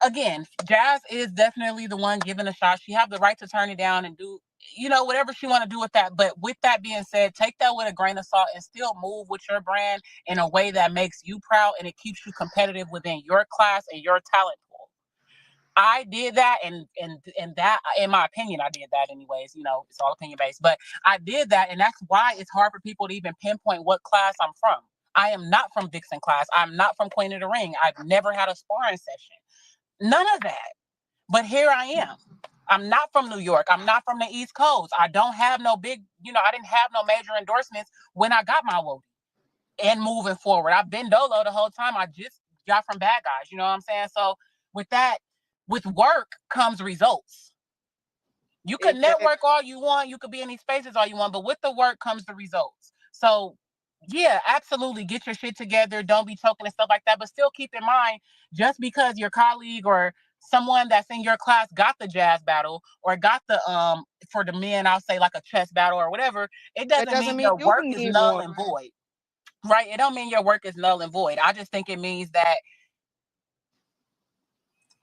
again, Jazz is definitely the one giving a shot. She have the right to turn it down and do, whatever she want to do with that. But with that being said, take that with a grain of salt and still move with your brand in a way that makes you proud and it keeps you competitive within your class and your talent pool. I did that, and that, in my opinion, I did that anyways. It's all opinion based, but I did that, and that's why it's hard for people to even pinpoint what class I'm from. I am not from Vixen class. I'm not from Queen of the Ring. I've never had a sparring session. None of that. But here I am. I'm not from New York. I'm not from the East Coast. I don't have no big, I didn't have no major endorsements when I got my WOTY. And moving forward, I've been dolo the whole time. I just got from Bad Guys. You know what I'm saying? So with that, with work comes results. You can network all you want. You could be in these spaces all you want. But with the work comes the results. So yeah, absolutely. Get your shit together. Don't be choking and stuff like that. But still keep in mind, just because your colleague or someone that's in your class got the jazz battle or got the for the men, I'll say like a chess battle or whatever, it doesn't mean your work is null and void. Right? It don't mean your work is null and void. I just think it means that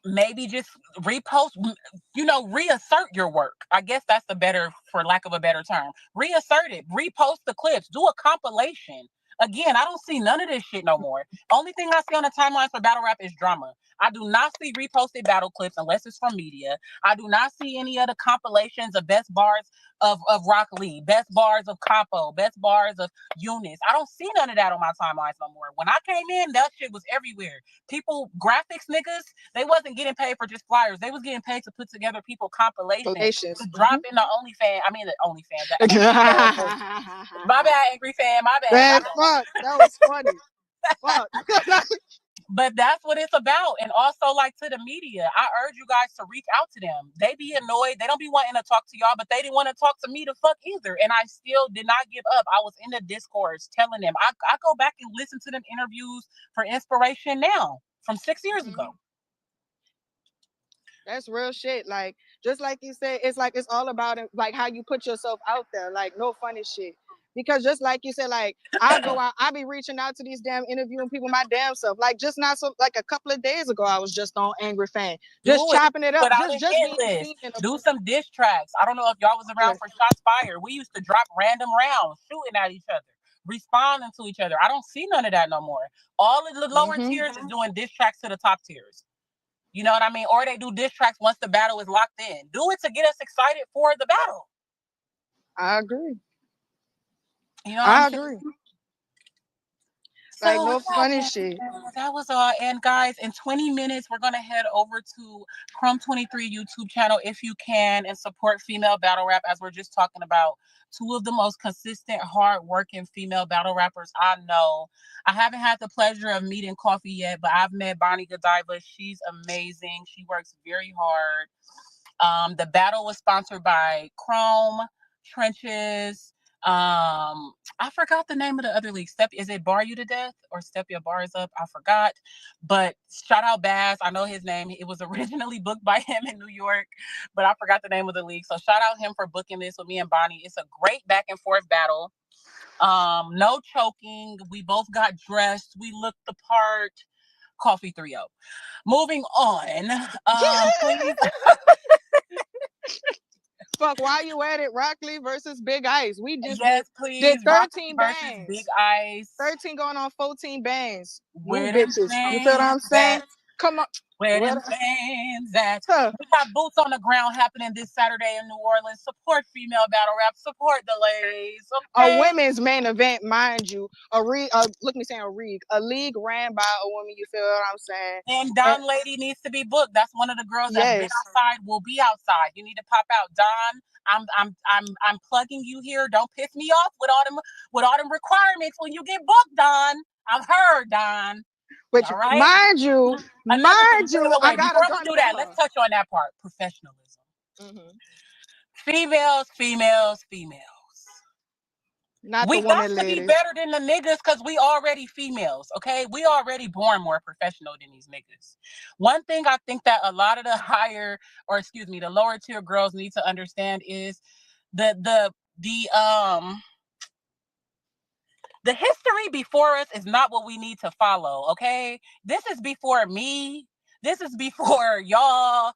maybe just repost, reassert your work. I guess that's for lack of a better term. Reassert it. Repost the clips. Do a compilation. Again, I don't see none of this shit no more. Only thing I see on the timelines for battle rap is drama. I do not see reposted battle clips unless it's from media. I do not see any other compilations of best bars of Rock Lee, best bars of Capo, best bars of Eunice. I don't see none of that on my timelines no more. When I came in, that shit was everywhere. People, graphics niggas, they wasn't getting paid for just flyers. They was getting paid to put together people compilations to drop in the OnlyFans. I mean the OnlyFans. My bad, Angry Fan. My bad. Fuck, that was funny. Fuck. But that's what it's about. And also, like, to the media, I urge you guys to reach out to them. They be annoyed. They don't be wanting to talk to y'all, but they didn't want to talk to me the fuck either. And I still did not give up. I was in the discourse telling them. I go back and listen to them interviews for inspiration now from 6 years ago. That's real shit. Like, just like you said, it's like it's all about like how you put yourself out there. Like, no funny shit. Because just like you said, like I go out, I be reaching out to these damn interviewing people my damn self. Like just not so like a couple of days ago, I was just on Angry Fan, just chopping it up. Do some diss tracks. I don't know if y'all was around for Shots Fired. We used to drop random rounds, shooting at each other, responding to each other. I don't see none of that no more. All of the lower tiers is doing diss tracks to the top tiers. You know what I mean? Or they do diss tracks once the battle is locked in. Do it to get us excited for the battle. I agree. You know, I agree. So like no funny shit. That was all. And guys, in 20 minutes, we're gonna head over to Chrome 23 YouTube channel if you can and support female battle rap, as we're just talking about two of the most consistent, hard-working female battle rappers I know. I haven't had the pleasure of meeting Coffee yet, but I've met Bonnie Godiva. She's amazing. She works very hard. The battle was sponsored by Chrome, Trenches. I forgot the name of the other league. Is it Bar You to Death or Step Your Bars Up? I forgot. But shout out Bass. I know his name. It was originally booked by him in New York, but I forgot the name of the league. So shout out him for booking this with me and Bonnie. It's a great back and forth battle. No choking. We both got dressed. We looked the part. Coffee 3-0. Moving on. Please. Fuck, while you at it, Rock Lee versus Big Ice. We just did 13 bands. Big Ice. 13 going on 14 bands. Where bitches. You feel what I'm saying? Come on. Where them fans at? We got boots on the ground happening this Saturday in New Orleans. Support female battle rap. Support the ladies. Okay? A women's main event, mind you. A league ran by a woman. You feel what I'm saying? And Don Lady needs to be booked. That's one of the girls that's been outside. Will be outside. You need to pop out, Don. I'm plugging you here. Don't piss me off with all them requirements when you get booked, Don. I've heard, Don. But right? mind you, I gotta before we do that, let's touch on that part. Professionalism. Females. Not we got to be better than the niggas because we already females, okay? We already born more professional than these niggas. One thing I think that a lot of the lower tier girls need to understand is the history before us is not what we need to follow, okay? This is before me. This is before y'all.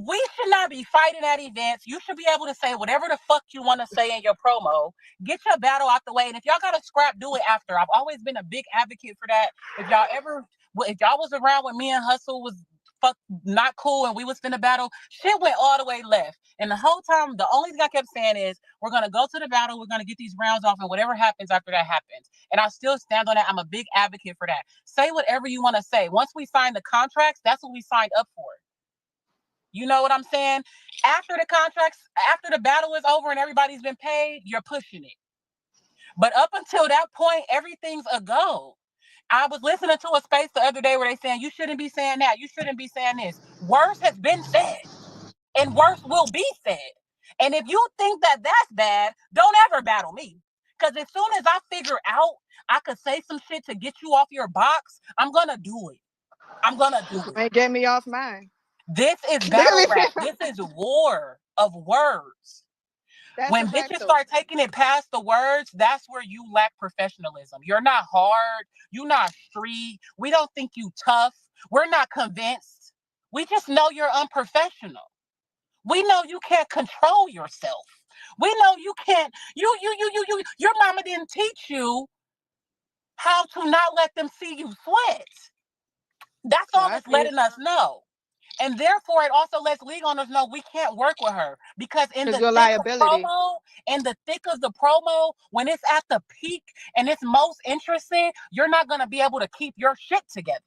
We should not be fighting at events. You should be able to say whatever the fuck you want to say in your promo. Get your battle out the way. And if y'all got to scrap, do it after. I've always been a big advocate for that. If y'all was around when me and Hustle was not cool and we was finna battle, shit went all the way left. And the whole time, the only thing I kept saying is, we're going to go to the battle. We're going to get these rounds off, and whatever happens after that happens. And I still stand on that. I'm a big advocate for that. Say whatever you want to say. Once we sign the contracts, that's what we signed up for. You know what I'm saying? After the contracts, after the battle is over and everybody's been paid, you're pushing it. But up until that point, everything's a go. I was listening to a space the other day where they saying, you shouldn't be saying that. You shouldn't be saying this. Worse has been said, and worse will be said. And if you think that that's bad, don't ever battle me. Because as soon as I figure out I could say some shit to get you off your box, I'm going to do it. I'm going to do it. Ain't get me off mine. This is battle rap. This is war of words. When bitches start taking it past the words, that's where you lack professionalism. You're not hard. You're not street. We don't think you tough. We're not convinced. We just know you're unprofessional. We know you can't control yourself. We know you can't. Your mama didn't teach you how to not let them see you sweat. That's all it's letting us know. And therefore, it also lets league owners know we can't work with her because in the thick of the promo, when it's at the peak and it's most interesting, you're not going to be able to keep your shit together.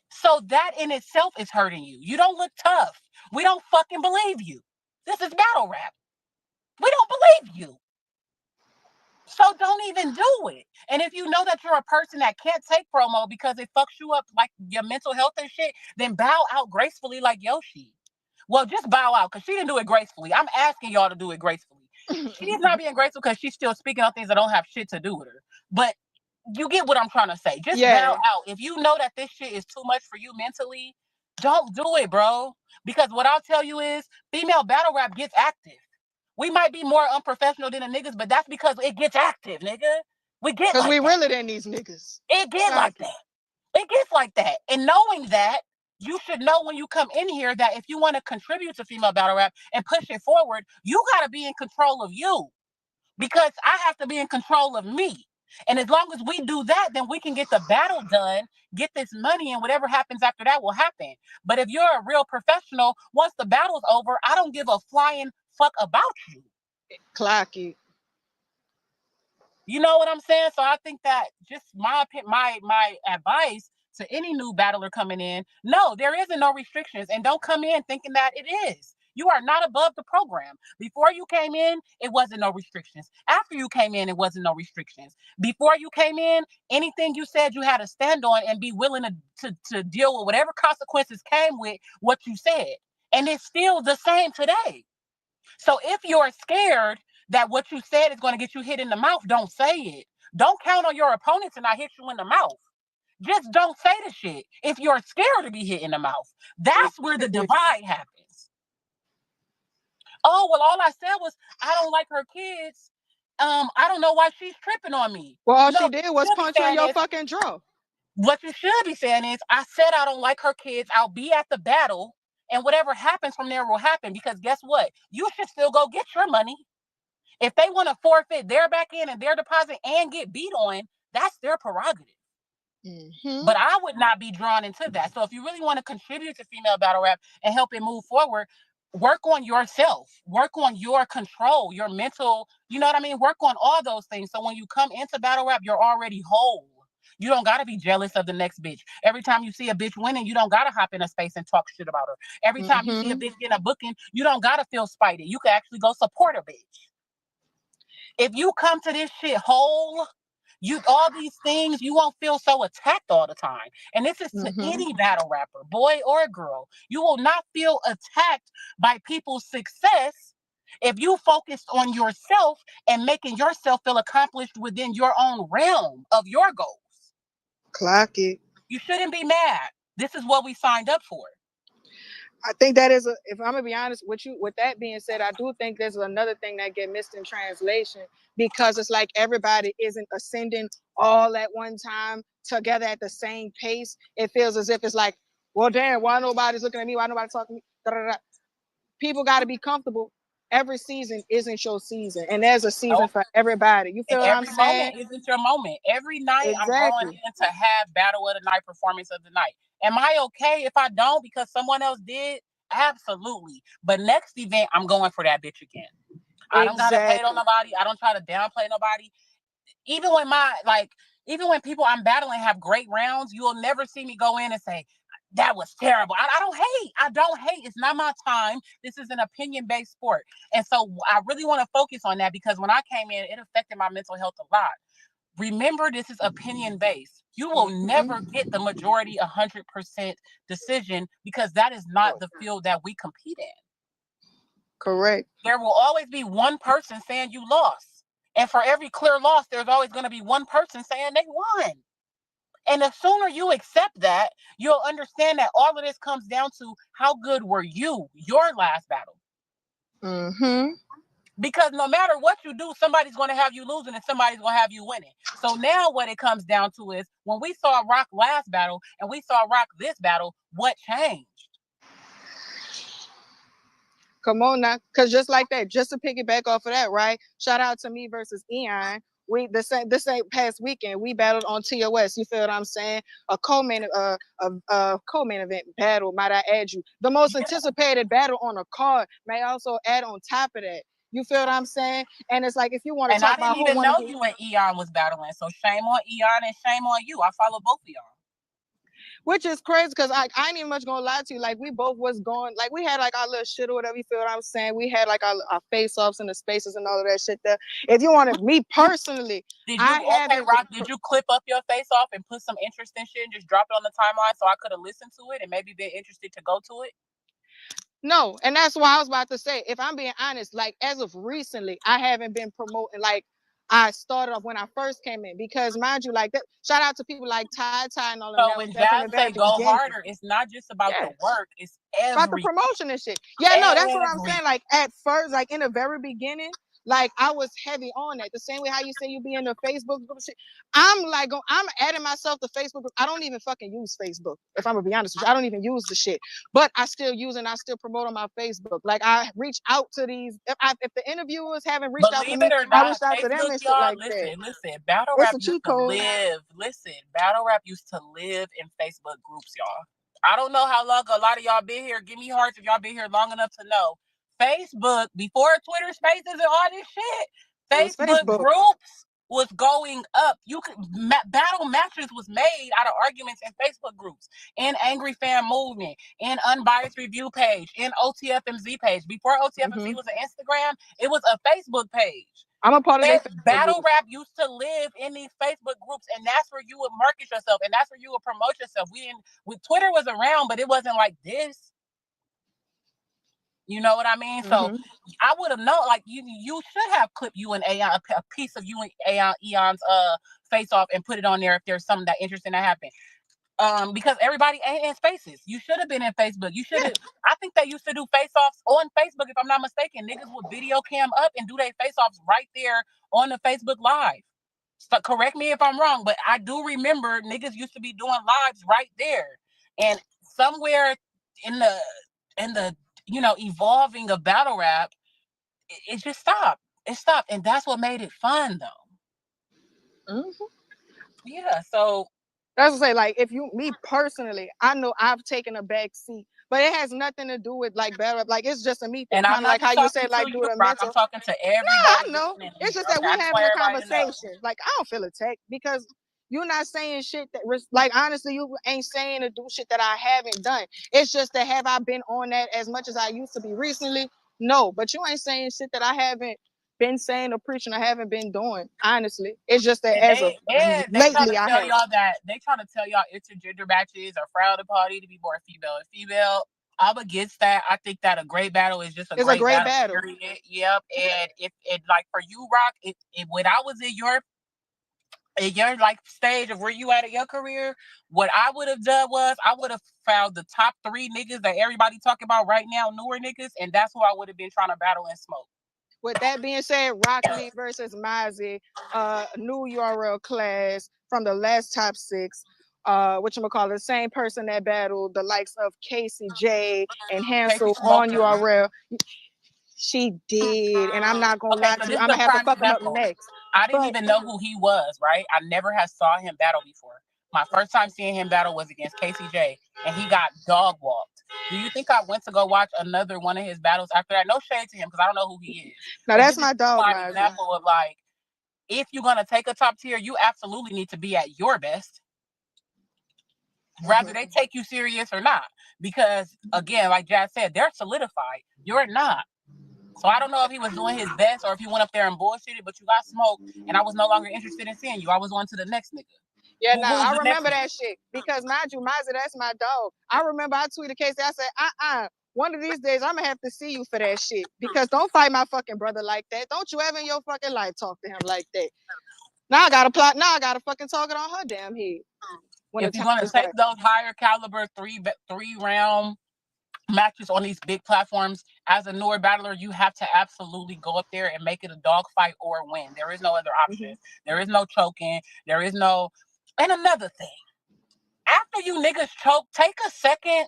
So that in itself is hurting you. You don't look tough. We don't fucking believe you. This is battle rap. We don't believe you. So don't even do it. And if you know that you're a person that can't take promo because it fucks you up like your mental health and shit, then bow out gracefully like Yoshi. Well, just bow out because she didn't do it gracefully. I'm asking y'all to do it gracefully. She's not being graceful because she's still speaking on things that don't have shit to do with her. But you get what I'm trying to say. Just bow out. If you know that this shit is too much for you mentally, don't do it, bro. Because what I'll tell you is female battle rap gets active. We might be more unprofessional than the niggas, but that's because it gets active, nigga. We get like that. Because we realer than these niggas. It gets like that. It gets like that. And knowing that, you should know when you come in here that if you want to contribute to female battle rap and push it forward, you got to be in control of you. Because I have to be in control of me. And as long as we do that, then we can get the battle done, get this money, and whatever happens after that will happen. But if you're a real professional, once the battle's over, I don't give a flying fuck about you. Clock it. You know what I'm saying? So I think that just my advice to any new battler coming in, no, there isn't no restrictions. And don't come in thinking that it is. You are not above the program. Before you came in, it wasn't no restrictions. After you came in, it wasn't no restrictions. Before you came in, anything you said you had to stand on and be willing to deal with whatever consequences came with what you said. And it's still the same today. So if you're scared that what you said is going to get you hit in the mouth, don't say it. Don't count on your opponent to not hit you in the mouth. Just don't say the shit if you're scared to be hit in the mouth. That's where the divide happens. Oh, well, all I said was, I don't like her kids. I don't know why she's tripping on me. Well, all she did was punch you in your fucking jaw. What you should be saying is, I said I don't like her kids. I'll be at the battle. And whatever happens from there will happen. Because guess what? You should still go get your money. If they want to forfeit their back end and their deposit and get beat on, that's their prerogative. Mm-hmm. But I would not be drawn into that. So if you really want to contribute to female battle rap and help it move forward, work on yourself. Work on your control, your mental, you know what I mean? Work on all those things. So when you come into battle rap, you're already whole. You don't got to be jealous of the next bitch. Every time you see a bitch winning, you don't got to hop in a space and talk shit about her. Every time you see a bitch getting a booking, you don't got to feel spited. You can actually go support a bitch. If you come to this shit whole, all these things, you won't feel so attacked all the time. And this is to any battle rapper, boy or girl. You will not feel attacked by people's success if you focused on yourself and making yourself feel accomplished within your own realm of your goals. Clock it. You shouldn't be mad. This is what we signed up for. I think that is if I'm gonna be honest with you, with that being said, I do think there's another thing that get missed in translation because it's like everybody isn't ascending all at one time together at the same pace. It feels as if it's like, well, damn, why nobody's looking at me? Why nobody talking to me? Da, da, da. People got to be comfortable. Every season isn't your season, and there's a season Nope. for everybody. You feel And what I'm every saying? moment isn't your moment. Every night I'm going Exactly. in to have battle of the night, performance of the night. Am I okay if I don't because someone else did? Absolutely. But next event, I'm going for that bitch again. I don't gotta hate on Exactly. nobody. I don't try to downplay nobody. Even when even when people I'm battling have great rounds, you'll never see me go in and say, that was terrible. I don't hate. I don't hate. It's not my time. This is an opinion-based sport. And so I really want to focus on that because when I came in, it affected my mental health a lot. Remember, this is opinion-based. You will never get the majority 100% decision because that is not the field that we compete in. Correct. There will always be one person saying you lost. And for every clear loss, there's always going to be one person saying they won. And the sooner you accept that, you'll understand that all of this comes down to how good were you, your last battle. Mm-hmm. Because no matter what you do, somebody's going to have you losing and somebody's going to have you winning. So now what it comes down to is when we saw Rock last battle and we saw Rock this battle, what changed? Come on now, because just like that, just to piggyback off of that, right? Shout out to me versus Eon. We this ain't past weekend. We battled on TOS. You feel what I'm saying? A co-main co-main event battle. Might I add you? The most anticipated battle on a card. May I also add on top of that. You feel what I'm saying? And it's like if you want to And I talk didn't about who even want to know be. you and Eon was battling. So shame on Eon and shame on you. I follow both of y'all. Which is crazy because I ain't even much gonna lie to you. Like we both was going, like we had like our little shit or whatever. You feel what I'm saying? We had like our face offs and the spaces and all of that shit there. If you wanted me personally, I haven't. Rock, did you clip up your face off and put some interesting shit and just drop it on the timeline so I could have listened to it and maybe been interested to go to it? No, and that's why I was about to say. If I'm being honest, like as of recently, I haven't been promoting like I started off when I first came in because mind you, like that. Shout out to people like Ty and all of them. So That was when there from Jazz the very say go beginning. harder, it's not just about the Yes. work, it's About the every promotion and shit. Yeah, no, that's what I'm saying. Like at first, like in the very beginning, like I was heavy on that. The same way how you say you be in the Facebook group shit. I'm like, I'm adding myself to Facebook group. I don't even fucking use Facebook. If I'm gonna be honest with you, I don't even use the shit. But I still use and I still promote on my Facebook. Like I reach out to these. If the interviewers haven't reached out to Believe me, it or I not, reached out to them Facebook, and shit y'all, like that. battle It's rap a used cheat to code. live. Listen, battle rap used to live in Facebook groups, y'all. I don't know how long a lot of y'all been here. Give me hearts if y'all been here long enough to know. Facebook, before Twitter Spaces and all this shit, It was Facebook Facebook. groups was going up. You could battle matches was made out of arguments in Facebook groups, in Angry Fan Movement, in Unbiased Review page, in OTFMZ page. Before OTFMZ was an Instagram, it was a Facebook page. I'm a part of their Battle rap used to live in these Facebook groups, and that's where you would market yourself, and that's where you would promote yourself. Twitter was around, but it wasn't like this. You know what I mean? So I would have known, like you should have clipped you and Aeon, a piece of you and Eon's face off and put it on there if there's something that interesting that happened. Because everybody ain't in spaces. You should have been in Facebook. You should have. I think they used to do face-offs on Facebook, if I'm not mistaken. Niggas would video cam up and do their face-offs right there on the Facebook Live. So correct me if I'm wrong, but I do remember niggas used to be doing lives right there. And somewhere in the evolving of battle rap, it just stopped. It stopped, and that's what made it fun, though. Yeah. So that's to say, like, if you, me personally, I know I've taken a back seat, but it has nothing to do with like battle rap. Like, it's just a me thing, and I'm kind of not like how just you talking said, to like, you, do the Rock. I'm mental. talking to Yeah, everybody I know. listening. It's just Okay, that we I just having want a everybody to know. conversation. Like, I don't feel attacked because you're not saying shit that, like, honestly, you ain't saying to do shit that I haven't done. It's just that have I been on that as much as I used to be recently? No, but you ain't saying shit that I haven't been saying or preaching. I haven't been doing. Honestly, it's just that as of They trying lately, to I tell have. y'all that they trying to tell y'all intergender matches are frowned upon to be more female and female. I'm against that. I think that a great battle is just a It's a great great battle. battle. Period. Yep. And if like for you, Rock, when I was in your in your like stage of where you at in your career, what I would have done was I would have found the top 3 niggas that everybody talking about right now, newer niggas, and that's who I would have been trying to battle and smoke. With that being said, Rock Lee versus Mozzie, new URL class from the last top 6. Whatchamacallit, the same person that battled the likes of Casey J and Casey Hansel on smoked him. URL. She did, and I'm not gonna Okay, lie so to you. this is I'm a gonna have to prime fuck him up example. next. I didn't But even know who he was, right? I never had saw him battle before. My first time seeing him battle was against Casey J, and he got dog walked. Do you think I went to go watch another one of his battles after that? No shade to him because I don't know who he is. now But that's this is my a dog, prime Mozzie. example of like, if you're gonna take a top tier, you absolutely need to be at your best, whether they take you serious or not. Because again, like Jazz said, they're solidified. You're not. So I don't know if he was doing his best or if he went up there and bullshitted, but you got smoked, and I was no longer interested in seeing you. I was on to the next nigga. Yeah, nah, Who's I the next remember nigga? that shit because mind you, Mozzie, that's my dog. I remember I tweeted Casey. I said, one of these days I'm gonna have to see you for that shit because don't fight my fucking brother like that. Don't you ever in your fucking life talk to him like that. Now I gotta plot. Now I gotta fucking talk it on her damn head when the If you're time gonna is take right. those higher caliber three round matches on these big platforms, as a newer battler, you have to absolutely go up there and make it a dog fight or win. There is no other option. There is no choking. There is no. And another thing, after you niggas choke, take a second,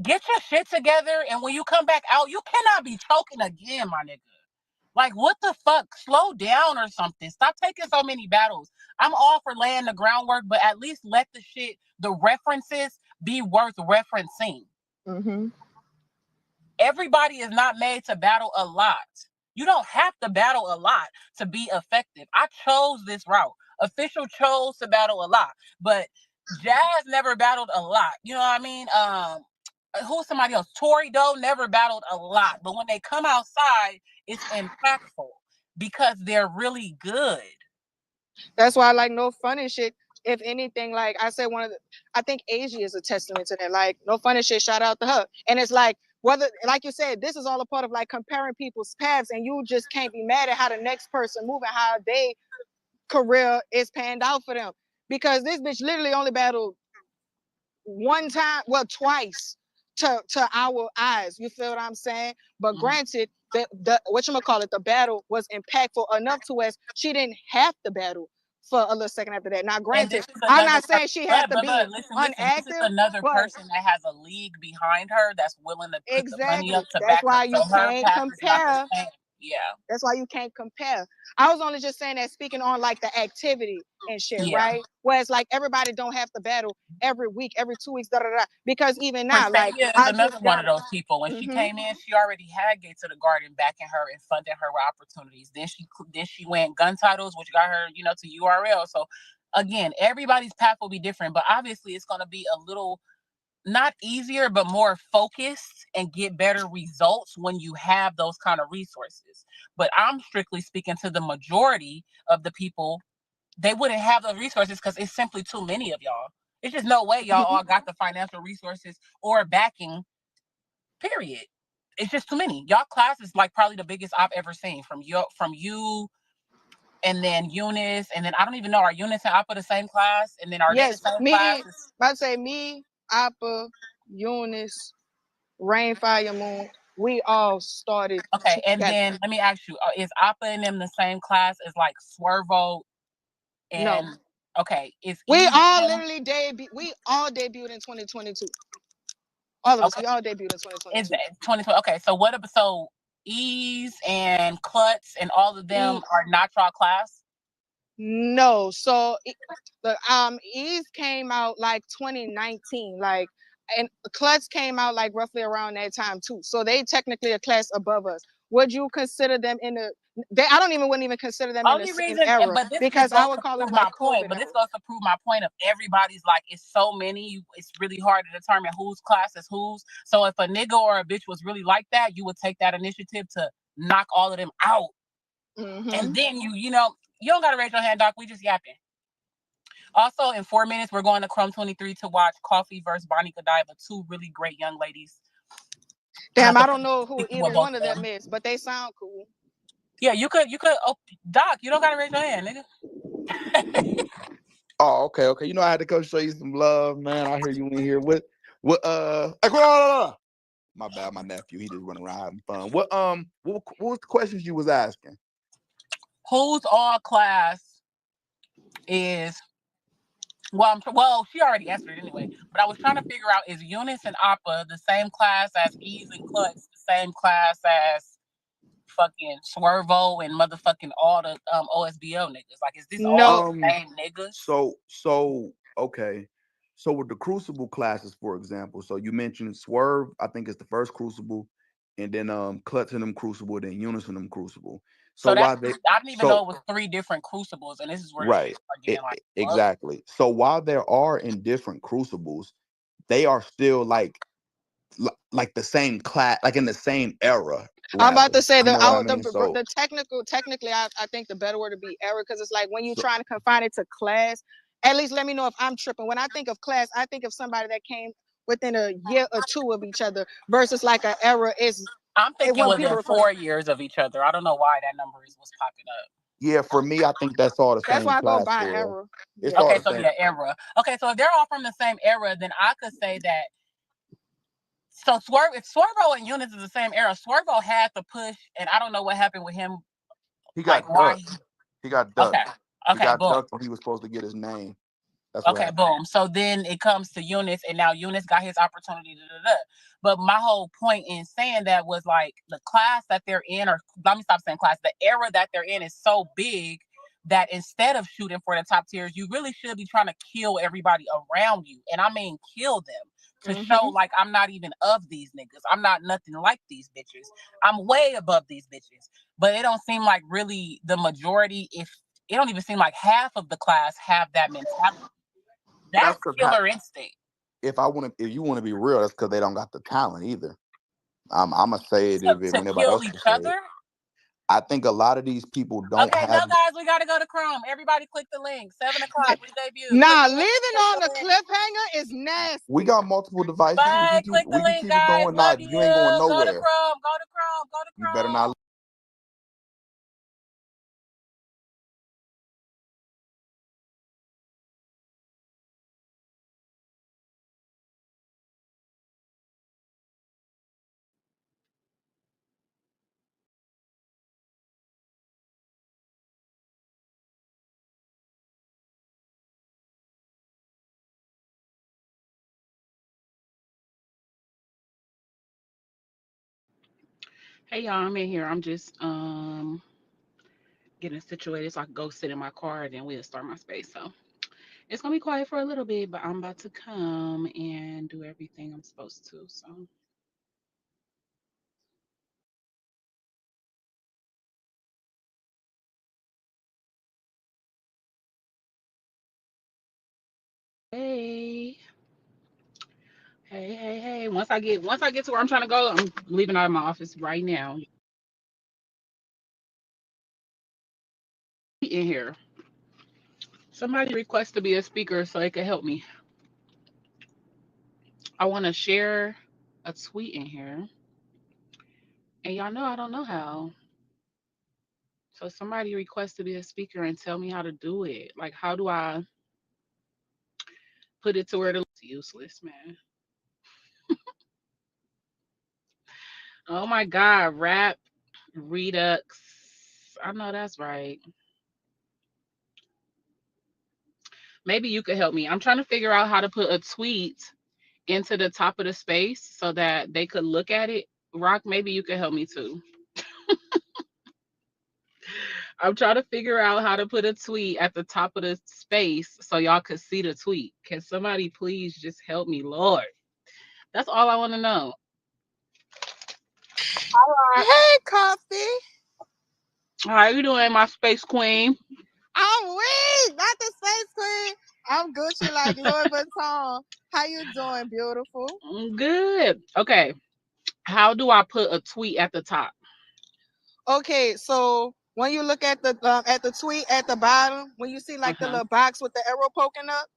get your shit together, and when you come back out, you cannot be choking again, my nigga. Like, what the fuck? Slow down or something. Stop taking so many battles. I'm all for laying the groundwork, but at least let the references be worth referencing. Everybody is not made to battle a lot. You don't have to battle a lot to be effective. I chose this route. Official chose to battle a lot, but Jazz never battled a lot. You know what I mean? Who's somebody else? Tory Doe never battled a lot, but when they come outside, it's impactful because they're really good. That's why I like no funny shit. If anything, like I said, I think Asia is a testament to that. Like no funny shit. Shout out to her. And it's like whether, like you said, this is all a part of like comparing people's paths, and you just can't be mad at how the next person moving, how they career is panned out for them. Because this bitch literally only battled one time, well, twice to our eyes. You feel what I'm saying? But granted, the whatchamacallit, the battle was impactful enough to us. She didn't have to battle for a little second after that. Now, And this granted, is I'm another not saying person, she had to be listen. This is unactive, another but person that has a league behind her that's willing to put the money exactly. up to That's back her. why So you her can't path is not the compare. same. Yeah. That's why you can't compare. I was only just saying that speaking on like the activity and shit, Yeah. right? Whereas like everybody don't have to battle every week, every 2 weeks, da da da. Because even now, like Corsaria is I another just one got of those people. When she came in, she already had Gates of the Garden backing her and funding her with opportunities. Then she went gun titles, which got her, to URL. So again, everybody's path will be different, but obviously it's going to be a little not easier, but more focused and get better results when you have those kind of resources. But I'm strictly speaking to the majority of the people. They wouldn't have those resources because it's simply too many of y'all. It's just no way y'all all got the financial resources or backing, period. It's just too many. Y'all class is like probably the biggest I've ever seen from you and then Eunice, and then I don't even know, are Eunice and Appa the same class? And then are they the yes, same me. classes? I'd say me, Appa, Eunice, Rain, Fire, Moon. We all started Okay, and together. then let me ask you, is Appa and them the same class as like Swervo No, and okay, is we Eve all them? literally We all debuted in 2022. All of us. Okay, We all debuted in is 2022. that 2020? Okay, so what about so Ease and Klutz and all of them are not y'all class? No, so the Ease came out like 2019, like, and Klutz came out like roughly around that time too. So they technically a class above us. Would you consider them in the? I don't even wouldn't even consider them in the Only same reason, era but this just because I goes would to call prove them like my point. COVID But this era. goes to prove my point of everybody's like, it's so many, it's really hard to determine whose class is whose. So if a nigga or a bitch was really like that, you would take that initiative to knock all of them out. And then you don't gotta raise your hand, Doc. We just yapping. Also, in 4 minutes, we're going to Chrome 23 to watch Coffee versus Bonnie Godiva, two really great young ladies. Damn, I don't know who either With both one of of them them. is, but they sound cool. Yeah, you could. Oh, Doc, you don't gotta raise your hand, nigga. Oh, okay. You know, I had to come show you some love, man. I hear you in here. Like, my bad, my nephew. He just running around having fun. What was the questions you was asking? Whose all class is well, she already answered it anyway. But I was trying to figure out, is Eunice and Appa the same class as Ease and Klutz, the same class as fucking Swervo and motherfucking all the OSBO niggas? Like, is this all No. the same niggas? So okay. So with the Crucible classes, for example, so you mentioned Swerve, I think it's the first Crucible, and then Clutch and them Crucible, then Eunice and them Crucible. So So why that's they I didn't even know so it was 3 different crucibles, and this is where the shit right. start getting like, what? Exactly. So while there are in different crucibles, they are still like the same class, like in the same era, I'm about rather. to say You the know what I out mean? So the technically I think the better word to be error, because it's like when you trying to confine it to class. At least let me know if I'm tripping. When I think of class, I think of somebody that came within a year or two of each other versus like an era is I'm thinking when within people refer. 4 years of each other. I don't know why that number is what's popping up. yeah, for me, I think that's all the That's same why I go class by for real. era. It's Yeah. all Okay, the so same. yeah, era. Okay, so if they're all from the same era, then I could say that. So if Swervo and Eunice is the same era, Swervo had to push, and I don't know what happened with him. He Like, got why? ducked. He got Okay, ducked. He okay, got boom. ducked when he was supposed to get his name. That's what Okay, happened. boom. So then it comes to Eunice, and now Eunice got his opportunity. Da, da, da. But my whole point in saying that was like the class that they're in, or let me stop saying class, the era that they're in is so big that instead of shooting for the top tiers, you really should be trying to kill everybody around you. And I mean, kill them to show like I'm not even of these niggas. I'm not nothing like these bitches. I'm way above these bitches. But it don't seem like really the majority, if it don't even seem like half of the class have that mentality. But that's That's because killer instinct. if you want to be real, that's because they don't got the talent either. I'm gonna say it if To anybody kill else can each say it. other. I think a lot of these people don't Okay, no, have. guys, we gotta go to Chrome. Everybody, click the link. 7 o'clock, we debut. Click Nah, the link. leaving Click on the the link. cliffhanger is We nasty. got multiple devices. Bye. Click the We can link, keep it guys. going. Nah, Love you. you ain't going Go to nowhere. Chrome. Go to Chrome. Go to You better not. Chrome. Hey y'all, I'm in here. I'm just getting situated so I can go sit in my car and then we'll start my space. So it's gonna be quiet for a little bit, but I'm about to come and do everything I'm supposed to. So hey, hey. Once I get to where I'm trying to go, I'm leaving out of my office right now. In here, somebody requests to be a speaker so they can help me. I want to share a tweet in here, and y'all know I don't know how. So somebody requests to be a speaker and tell me how to do it. Like, how do I put it to where it's useless, man? Oh my God, rap redux. I know that's right. Maybe you could help me. I'm trying to figure out how to put a tweet into the top of the space so that they could look at it. Rock, maybe you could help me too. I'm trying to figure out how to put a tweet at the top of the space so y'all could see the tweet. Can somebody please just help me, Lord? That's all I want to know. Hey, Coffee. How you doing, my space queen? I'm weak. Not the space queen. I'm Gucci like Louis Vuitton. How you doing, beautiful? Good. Okay. How do I put a tweet at the top? Okay, so when you look at the tweet at the bottom, when you see like the Uh-huh. little box with the arrow poking up.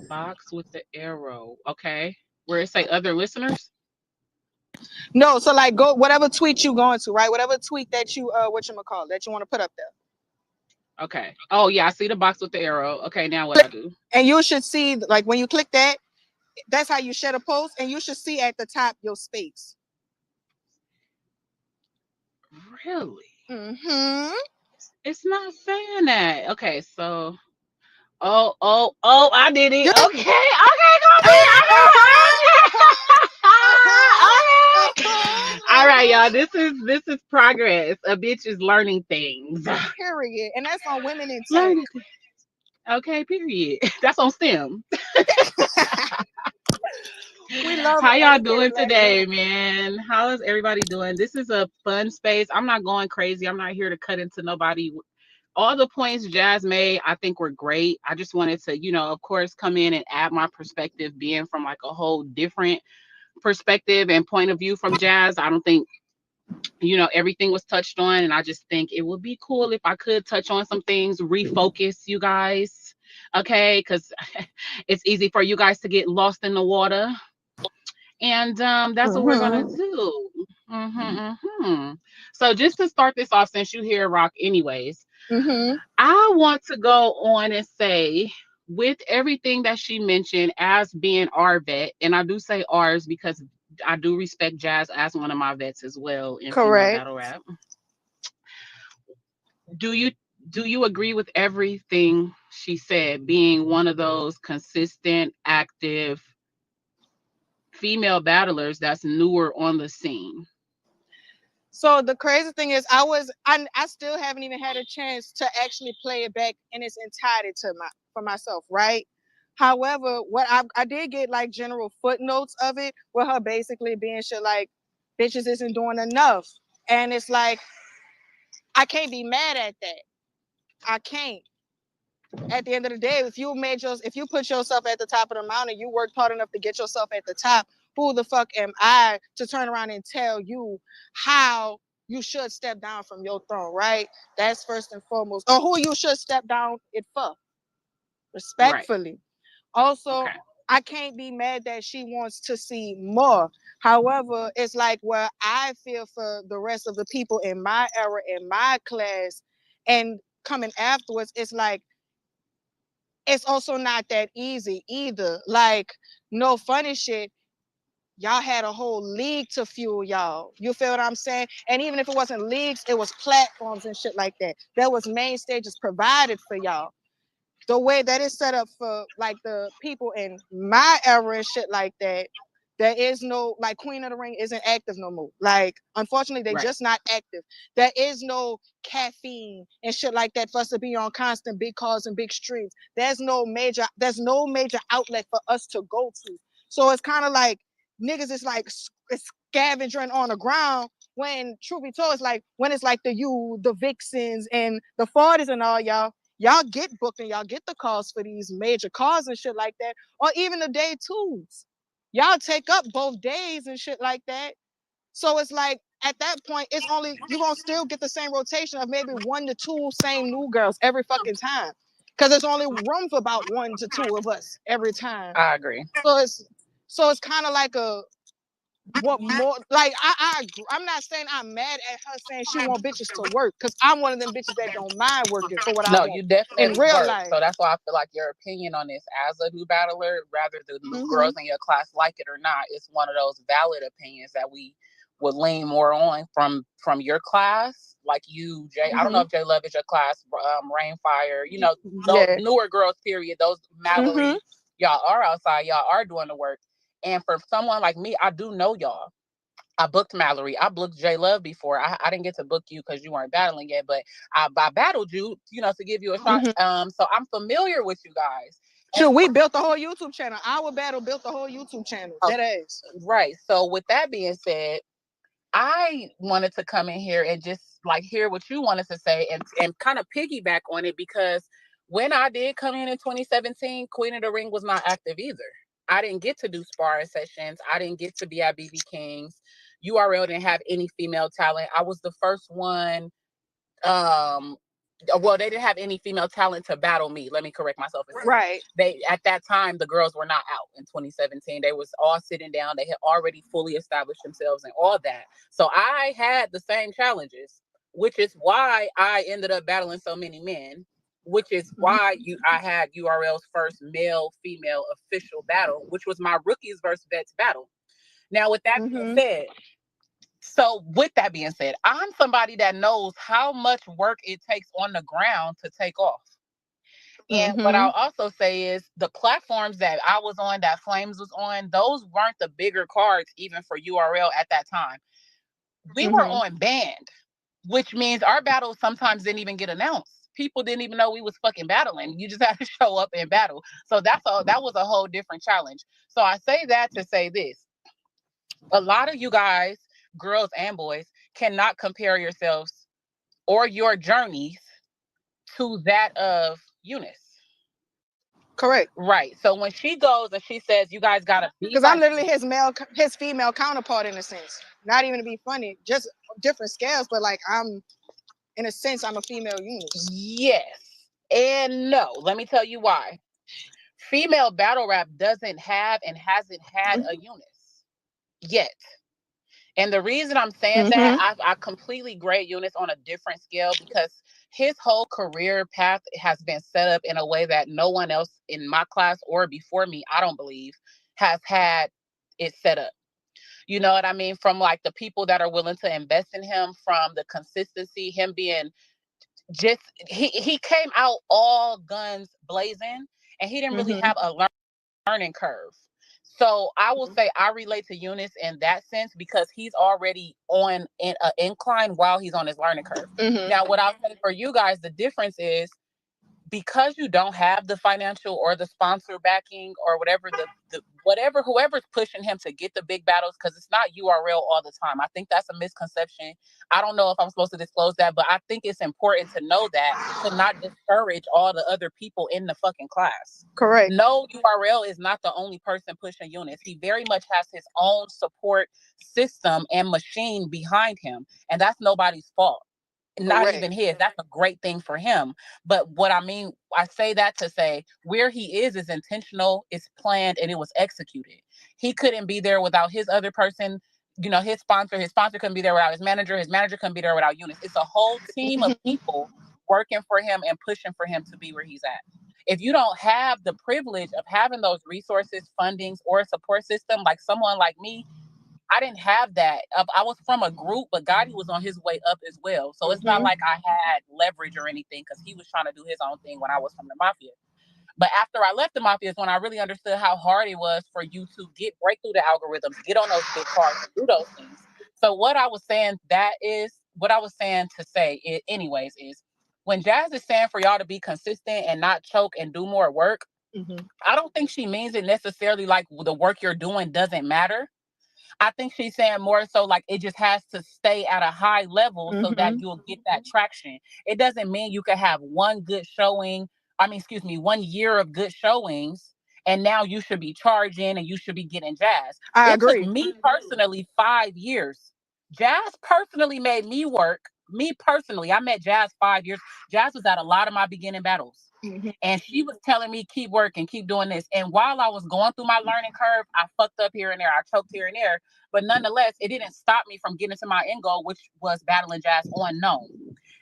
Box with the arrow. Okay. Where it say other listeners? No, so like go whatever tweet you going to, right? Whatever tweet that you that you want to put up there. Okay. Oh yeah, I see the box with the arrow. Okay, now what I do? And you should see, like when you click that, that's how you share a post, and you should see at the top your space. Really? Mm-hmm. It's not saying that. Okay, so oh, I did it. Okay, okay, Kobe. Okay. All right, y'all. This is progress. A bitch is learning things. Period. And that's on women in tech. Learning. Okay, period. That's on STEM. We love How y'all educated doing black today, women. man? How is everybody doing? This is a fun space. I'm not going crazy. I'm not here to cut into nobody. All the points Jazz made, I think were great. I just wanted to, of course, come in and add my perspective, being from like a whole different perspective and point of view from Jazz. I don't think, everything was touched on. And I just think it would be cool if I could touch on some things, refocus you guys. Okay. Because it's easy for you guys to get lost in the water. And that's what we're gonna Mm-hmm. do. So just to start this off, since you hear Rock, anyways, Mm-hmm. I want to go on and say, with everything that she mentioned as being our vet, and I do say ours because I do respect Jazz as one of my vets as well in female Correct. battle rap. Do you do you agree with everything she said? Being one of those consistent, active female battlers that's newer on the scene. So the crazy thing is, I still haven't even had a chance to actually play it back in its entirety for myself, right? However, what I did get like general footnotes of it, with her basically being shit like, bitches isn't doing enough, and it's like I can't be mad at that. I can't. At the end of the day, if you put yourself at the top of the mountain, you worked hard enough to get yourself at the top. Who the fuck am I to turn around and tell you how you should step down from your throne, right? That's first and foremost. Or who you should step down it for, Right. respectfully. Also, Okay. I can't be mad that she wants to see more. However, it's like where I feel for the rest of the people in my era, in my class, and coming afterwards, it's like it's also not that easy either. Like, no funny shit. Y'all had a whole league to fuel y'all. You feel what I'm saying? And even if it wasn't leagues, it was platforms and shit like that. There was main stages provided for y'all. The way that is set up for like the people in my era and shit like that, there is no, like, Queen of the Ring isn't active no more. Like, unfortunately, they Right. just not active. There is no caffeine and shit like that for us to be on constant big calls and big streams. There's no major outlet for us to go to. So it's kind of like niggas is like it's scavenging on the ground, when truth be told, it's like when it's like the Vixens and the 40s and all y'all get booked and y'all get the calls for these major calls and shit like that, or even the day twos. Y'all take up both days and shit like that. So it's like at that point, it's only you're gonna still get the same rotation of maybe 1 to 2 same new girls every fucking time. Cause there's only room for about 1 to 2 of us every time. I agree. So it's kind of like a what more like I'm not saying I'm mad at her saying she want bitches to work, because I'm one of them bitches that don't mind working for what I No, want you in definitely real work. life. So that's why I feel like your opinion on this as a new battler, rather the new Mm-hmm. girls in your class like it or not, is one of those valid opinions that we would lean more on from your class. Like you, Jay. I don't know Mm-hmm. if Jay Love is your class, Rainfire, those Yeah. newer girls, period. Those Mm-hmm. Mallory, y'all are outside, y'all are doing the work. And for someone like me, I do know y'all. I booked Mallory. I booked J Love before. I didn't get to book you because you weren't battling yet, but I battled you, to give you a shot. Mm-hmm. So I'm familiar with you guys. And Sure, we built the whole YouTube channel. Our battle built the whole YouTube channel. That ass. right. So with that being said, I wanted to come in here and just like hear what you wanted to say and kind of piggyback on it, because when I did come in 2017, Queen of the Ring was not active either. I didn't get to do sparring sessions. I didn't get to be at BB King's. URL didn't have any female talent. I was the first one. Um, well, they didn't have any female talent to battle me. Let me correct myself. Right. They at that time the girls were not out in 2017. They was all sitting down. They had already fully established themselves and all that. So I had the same challenges which is why I ended up battling so many men, which is why I had URL's first male female official battle, which was my rookies versus vets battle. Now, with that being said, I'm somebody that knows how much work it takes on the ground to take off. And what I'll also say is the platforms that I was on, that Flames was on, those weren't the bigger cards even for URL at that time. We were on band, which means our battles sometimes didn't even get announced. People didn't even know we was fucking battling. You just had to show up and battle. So that was a whole different challenge. So I say that to say this. A lot of you guys, girls and boys, cannot compare yourselves or your journeys to that of Eunice. Correct. Right. So when she goes and she says, you guys got to be because I'm literally his female counterpart in a sense. Not even to be funny, just different scales, but like I'm, in a sense, I'm a female Eunice. Yes. And no. Let me tell you why. Female battle rap doesn't have and hasn't had a Eunice yet. And the reason I'm saying that, I completely grade Eunice on a different scale because his whole career path has been set up in a way that no one else in my class or before me, I don't believe, has had it set up. You know what I mean? From like the people that are willing to invest in him, from the consistency, him being just, he came out all guns blazing, and he didn't really have a learning curve. So I will say I relate to Eunice in that sense because he's already on an incline while he's on his learning curve. Now, what I'll say for you guys, the difference is because you don't have the financial or the sponsor backing or whatever, whoever's pushing him to get the big battles, because it's not URL all the time. I think that's a misconception. I don't know if I'm supposed to disclose that, but I think it's important to know that, to not discourage all the other people in the fucking class. Correct. No, URL is not the only person pushing Eunice. He very much has his own support system and machine behind him, and that's nobody's fault. Not even his. That's a great thing for him. But what I mean, I say that to say where he is intentional, it's planned, and it was executed. He couldn't be there without his other person, you know, his sponsor. His sponsor couldn't be there without his manager. His manager couldn't be there without Eunice. It's a whole team of people working for him and pushing for him to be where he's at. If you don't have the privilege of having those resources, fundings, or a support system, like someone like me, I didn't have that. I was from a group, but Gotti was on his way up as well. So it's not like I had leverage or anything because he was trying to do his own thing when I was from the Mafia. But after I left the Mafia is when I really understood how hard it was for you to break through the algorithms, get on those big cards, and do those things. So what I was saying to say anyways, is when Jazz is saying for y'all to be consistent and not choke and do more work, I don't think she means it necessarily like the work you're doing doesn't matter. I think she's saying more so like it just has to stay at a high level so that you'll get that traction. It doesn't mean you can have one year of good showings and now you should be charging and you should be getting Jazz. I It agree. took me personally 5 years. Jazz personally made me work. Me personally, I met Jazz 5 years. Jazz was at a lot of my beginning battles. And she was telling me, keep working, keep doing this. And while I was going through my learning curve, I fucked up here and there. I choked here and there. But nonetheless, it didn't stop me from getting to my end goal, which was battling Jazz on known.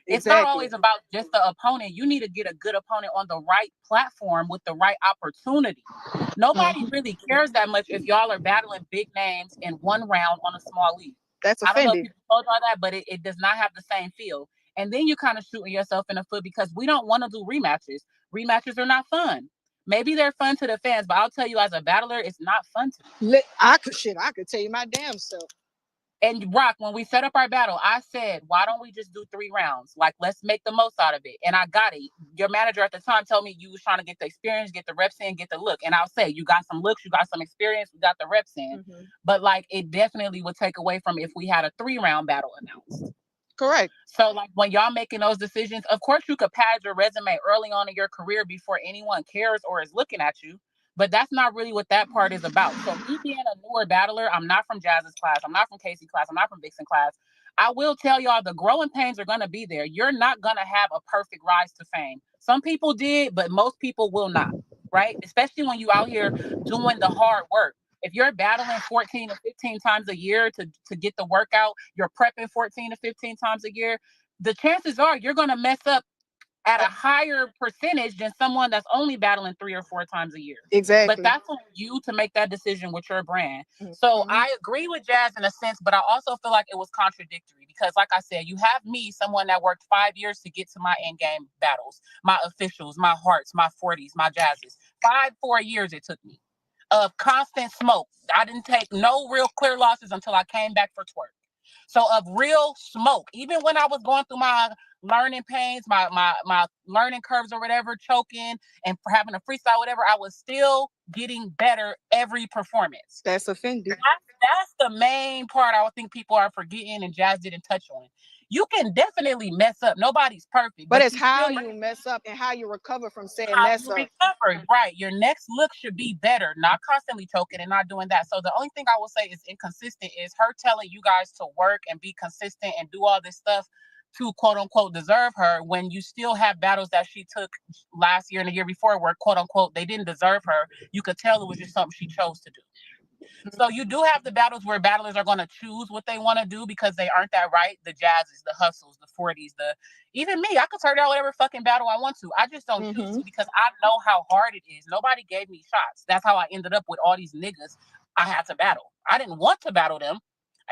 It's not always about just the opponent. You need to get a good opponent on the right platform with the right opportunity. Nobody really cares that much if y'all are battling big names in one round on a small league. That's I don't know if offended. people told y'all that, but it does not have the same feel. And then you kind of shooting yourself in the foot because we don't want to do rematches. Rematches are not fun. Maybe they're fun to the fans, but I'll tell you as a battler, it's not fun to me. I could tell you my damn self. And Rock, when we set up our battle, I said, why don't we just do 3 rounds? Like, let's make the most out of it. And I got it. Your manager at the time told me you was trying to get the experience, get the reps in, get the look. And I'll say, you got some looks, you got some experience, we got the reps in. But like, it definitely would take away from if we had a 3-round battle announced. Correct. So like when y'all making those decisions, of course you could pad your resume early on in your career before anyone cares or is looking at you. But that's not really what that part is about. So me being a newer battler, I'm not from Jazz's class. I'm not from Casey class. I'm not from Vixen class. I will tell y'all the growing pains are going to be there. You're not going to have a perfect rise to fame. Some people did, but most people will not, right? Especially when you out here doing the hard work. If you're battling 14 to 15 times a year to get the workout, you're prepping 14 to 15 times a year, the chances are you're going to mess up at a higher percentage than someone that's only battling 3 or 4 times a year. But Exactly. that's on you to make that decision with your brand. So I agree with Jazz in a sense, but I also feel like it was contradictory because, like I said, you have me, someone that worked 5 years to get to my end game battles, my officials, my hearts, my 40s, my jazzes. 4 years it took me of constant smoke. I didn't take no real clear losses until I came back for twerk. So of real smoke, even when I was going through my learning pains, my learning curves or whatever, choking and for having a freestyle, whatever, I was still getting better every performance. That's offended. That's the main part I would think people are forgetting and Jazz didn't touch on. You can definitely mess up. Nobody's perfect. But it's how you mess up and how you recover from saying how mess you up. recover. Right. Your next look should be better, not constantly choking and not doing that. So the only thing I will say is inconsistent is her telling you guys to work and be consistent and do all this stuff to quote unquote deserve her when you still have battles that she took last year and the year before where quote unquote they didn't deserve her. You could tell it was just something she chose to do. So you do have the battles where battlers are going to choose what they want to do because they aren't that right. The Jazzes, the Hustles, the 40s, even me, I could turn down whatever fucking battle I want to. I just don't choose to because I know how hard it is. Nobody gave me shots. That's how I ended up with all these niggas I had to battle. I didn't want to battle them.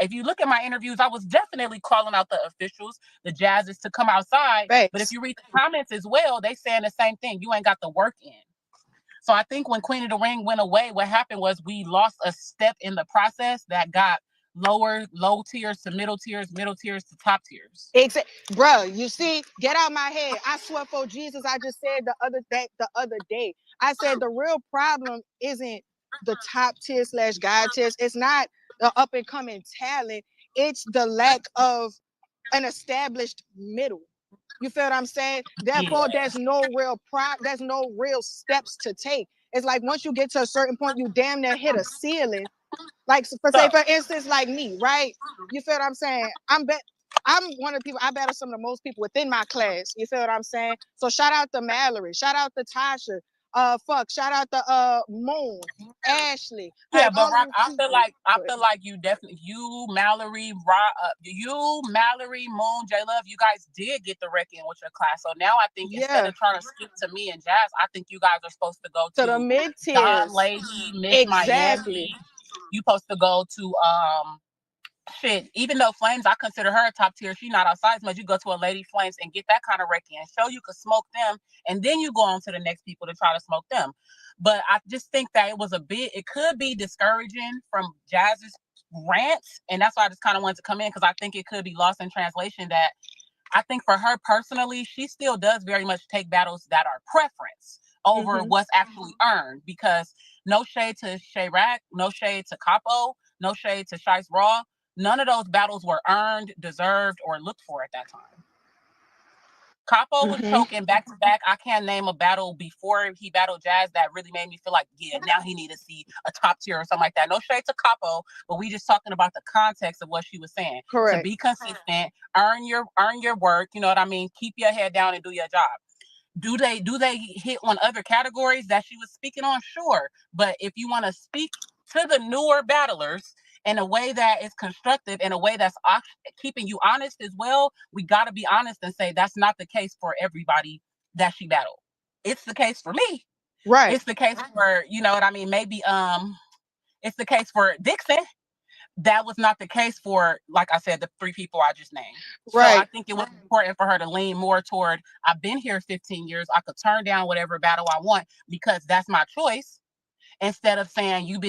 If you look at my interviews, I was definitely calling out the officials, the Jazzes to come outside. Thanks. But if you read the comments as well, they saying the same thing. You ain't got the work in. So I think when Queen of the Ring went away, what happened was we lost a step in the process that got low tiers to middle tiers to top tiers. Bruh, you see, get out my head. I swear for Jesus, I just said the other day. I said the real problem isn't the top tier / guy tiers. It's not the up and coming talent. It's the lack of an established middle. You feel what I'm saying? Therefore, there's no real steps to take. It's like once you get to a certain point, you damn near hit a ceiling. Like for instance, like me, right? You feel what I'm saying? I'm one of the people, I battle some of the most people within my class. You feel what I'm saying? So shout out to Mallory, shout out to Tasha, shout out to Moon, Ashley. Yeah, like, but Rock, I feel like you definitely Mallory, Moon, J Love, you guys did get the wreck in with your class. So now I think instead of trying to skip to me and Jazz, I think you guys are supposed to go to the mid tiers. Don Lady, Miss Miami. You supposed to go to shit, even though Flames, I consider her a top tier. She's not outside as much. You go to a Lady Flames and get that kind of wreck in. Show you could smoke them, and then you go on to the next people to try to smoke them. But I just think that it could be discouraging from Jazz's rants, and that's why I just kind of wanted to come in because I think it could be lost in translation that I think for her personally, she still does very much take battles that are preference over what's actually earned because no shade to Shayrak, no shade to Capo, no shade to Shice Raw. None of those battles were earned, deserved, or looked for at that time. Capo was choking back to back. I can't name a battle before he battled Jazz that really made me feel like, yeah, now he need to see a top tier or something like that. No shade to Capo, but we just talking about the context of what she was saying. Correct. To be consistent, earn your work. You know what I mean? Keep your head down and do your job. Do they hit on other categories that she was speaking on? Sure. But if you want to speak to the newer battlers in a way that is constructive, in a way that's keeping you honest as well, we got to be honest and say that's not the case for everybody that she battled. It's the case for me. Right. It's the case for, you know what I mean? Maybe it's the case for Dixon. That was not the case for, like I said, the 3 people I just named. Right. So I think it was important for her to lean more toward, I've been here 15 years. I could turn down whatever battle I want because that's my choice. Instead of saying you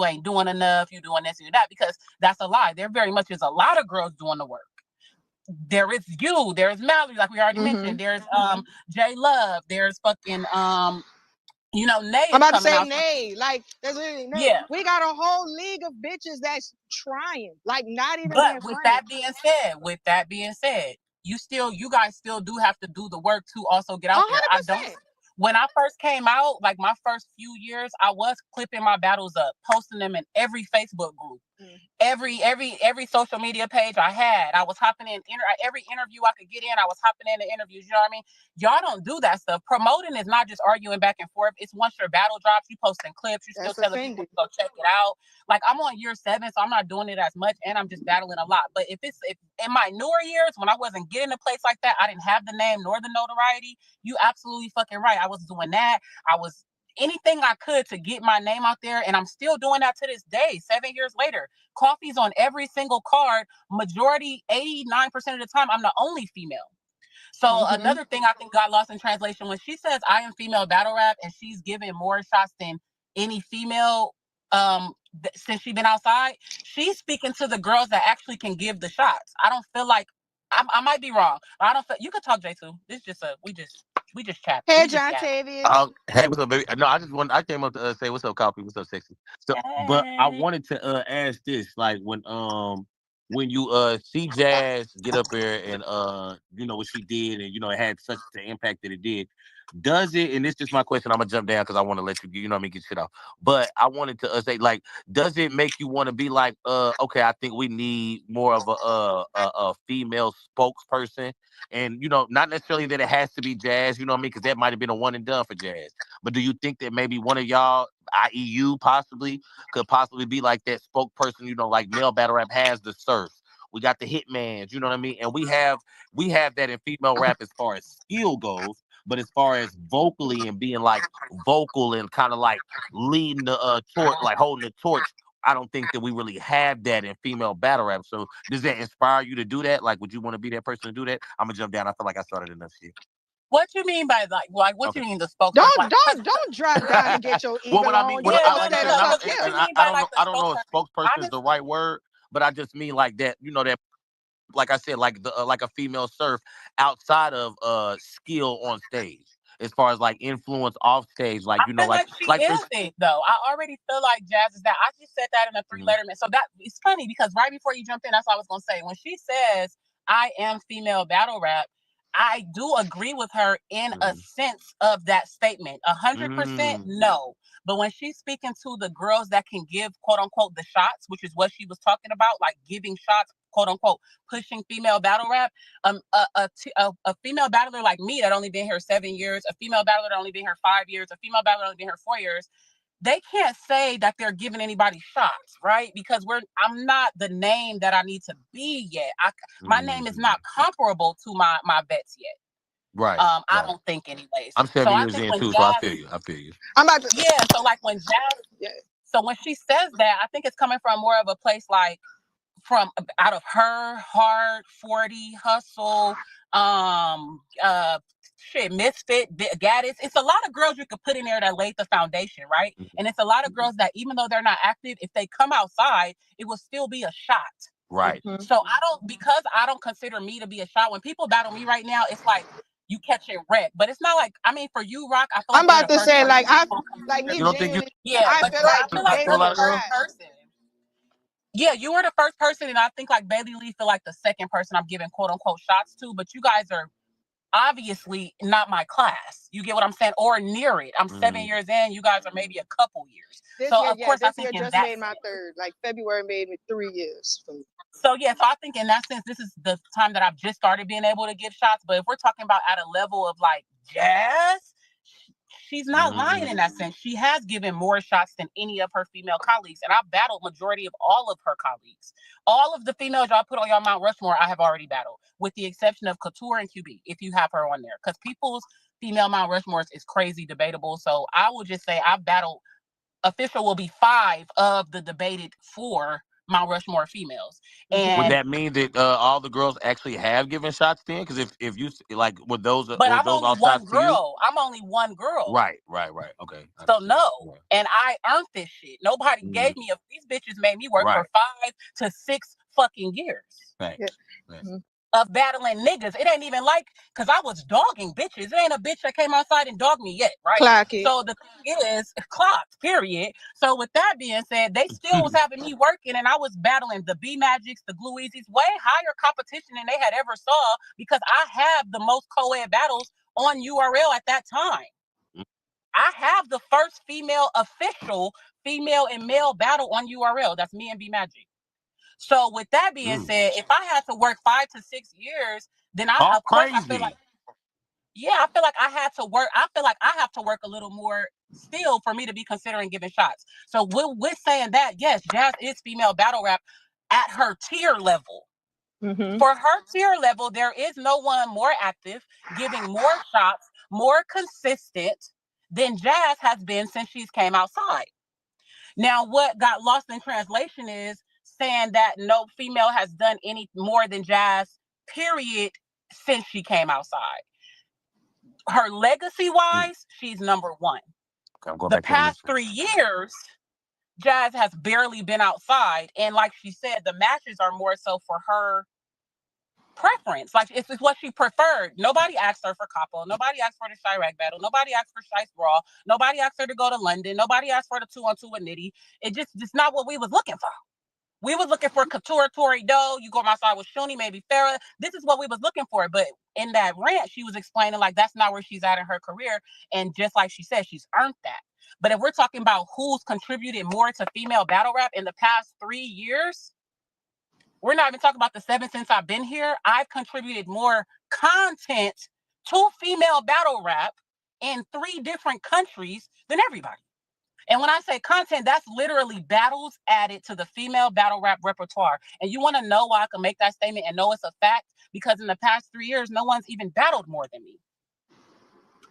ain't doing enough, you doing this and that, because that's a lie. There very much is a lot of girls doing the work. There is you, there's Mallory, like we already mentioned. There's J Love, there's fucking Nay. I'm about to say Nay. Like, there's really Nay. Yeah. We got a whole league of bitches that's trying. Like, not even. But with that being said, you guys still do have to do the work to also get out 100%. there. When I first came out, like my first few years, I was clipping my battles up, posting them in every Facebook group, every social media page I had. I was hopping in every interview I could get in. I was hopping in the interviews. You know what I mean? Y'all don't do that stuff. Promoting is not just arguing back and forth. It's once your battle drops, you posting clips. You still telling people to go check it out. Like I'm on year 7, so I'm not doing it as much, and I'm just battling a lot. But if in my newer years, when I wasn't getting a place like that, I didn't have the name nor the notoriety. You absolutely fucking right. I was doing that. I was anything I could to get my name out there, and I'm still doing that to this day, 7 years later. Coffee's on every single card. Majority, 89% of the time, I'm the only female. So another thing I think got lost in translation when she says I am female battle rap and she's giving more shots than any female since she's been outside, she's speaking to the girls that actually can give the shots. I don't feel like I might be wrong. I don't feel you could talk J2. This just we just chat. Hey, John Tavius. Hey, what's up, baby? No, I came up to say what's up, Coffee. What's up, sexy? So, but I wanted to ask this, like when you see Jazz get up there and you know what she did, and you know it had such the impact that it did. Does it? And this is my question. I'm gonna jump down because I want to let you know what I mean, get shit off. But I wanted to say, like, does it make you want to be like, okay, I think we need more of a female spokesperson, and you know, not necessarily that it has to be Jazz, you know what I mean, because that might have been a one and done for Jazz. But do you think that maybe one of y'all, i.e., you possibly could possibly be like that spokesperson? You know, like male battle rap has the Surf. We got the Hitmans, you know what I mean, and we have that in female rap as far as skill goes. But as far as vocally and being like vocal and kind of like leading the torch, like holding the torch, I don't think that we really have that in female battle rap. So does that inspire you to do that? Like, would you want to be that person to do that? I'm gonna jump down. I feel like I started enough shit. What you mean by like what Okay. you mean the spokesperson? Don't drop down and get your ego Well, what I mean, on. what Yeah, I, like I instead said, of not, talk- what and you mean I by like the I don't know if spokesperson is the right word, but I just mean like that. You know that. Like I said, like the like a female Surf outside of skill on stage, as far as like influence off stage, like I you know, feel like she like is it though. I already feel like Jazz is that. I just said that in a 3-letterman. So that it's funny because right before you jumped in, that's what I was gonna say. When she says I am female battle rap, I do agree with her in a sense of that statement. 100% no. But when she's speaking to the girls that can give quote unquote the shots, which is what she was talking about, like giving shots, quote unquote, pushing female battle rap. A female battler like me that only been here 7 years, a female battler that only been here 5 years, a female battler that only been here 4 years, they can't say that they're giving anybody shots, right? Because I'm not the name that I need to be yet. My name is not comparable to my vets yet. Right. I don't think anyways. I'm 7 years in too, so I feel you. I'm about to. Yeah, so like when Jazz, so when she says that, I think it's coming from more of a place like from out of her heart, 40 hustle, Misfit, Gaddis. It's a lot of girls you could put in there that laid the foundation, right? And it's a lot of girls that even though they're not active, if they come outside, it will still be a shot. Right. So because I don't consider me to be a shot. When people battle me right now, it's like you catching wreck, but it's not like for you, Rock. I feel like I'm about to say like me. You don't think you? Yeah, I feel like you gave you're me the a first shot. person. Yeah, you were the first person, and I think like Bailey Lee feel like the second person I'm giving quote unquote shots to. But you guys are obviously not my class. You get what I'm saying, or near it. I'm 7 years in. You guys are maybe a couple years. Of course, I think this year just made my third. Like February made me 3 years for me. So I think in that sense, this is the time that I've just started being able to give shots. But if we're talking about at a level of like Jazz, she's not lying in that sense. She has given more shots than any of her female colleagues. And I've battled majority of all of her colleagues. All of the females y'all put on your Mount Rushmore, I have already battled, with the exception of Couture and QB, if you have her on there. Because people's female Mount Rushmores is crazy debatable. So I will just say I've battled, official will be 5 of the debated 4 Mount Rushmore females. And would that mean that all the girls actually have given shots then? Because if you like, would those? But was I'm those only all one shots to you? girl. I'm only one girl. Right. Okay. So no, and I earned this shit. Nobody gave me these bitches made me work for 5 to 6 fucking years. Right. Of battling niggas. It ain't even like, because I was dogging bitches. It ain't a bitch that came outside and dogged me yet, right? Clocky. So the thing is, clocked, period. So with that being said, they still was having me working, and I was battling the B Magics, the Glue Easies, way higher competition than they had ever saw, because I have the most co-ed battles on URL at that time. I have the first official female and male battle on URL. That's me and B Magic. So with that being said, if I had to work 5 to 6 years, then I feel like, I feel like I had to work. I feel like I have to work a little more still for me to be considering giving shots. So with saying that, yes, Jazz is female battle rap at her tier level. For her tier level, there is no one more active, giving more shots, more consistent than Jazz has been since she's came outside. Now, what got lost in translation is saying that no female has done any more than Jazz, period, since she came outside. Her legacy-wise, she's number one. The past 3 years, Jazz has barely been outside. And like she said, the matches are more so for her preference. Like, it's what she preferred. Nobody asked her for Capo. Nobody asked for the Chirac battle. Nobody asked for Shice Brawl. Nobody asked her to go to London. Nobody asked for the 2-on-2 with Nitty. It's not what we was looking for. We was looking for Couture, Tori Doe. You go outside with Shuni, maybe Farrah. This is what we was looking for. But in that rant, she was explaining like that's not where she's at in her career. And just like she said, she's earned that. But if we're talking about who's contributed more to female battle rap in the past 3 years, we're not even talking about the 7 since I've been here. I've contributed more content to female battle rap in 3 different countries than everybody. And when I say content, that's literally battles added to the female battle rap repertoire. And you want to know why I can make that statement and know it's a fact? Because in the past 3 years, no one's even battled more than me.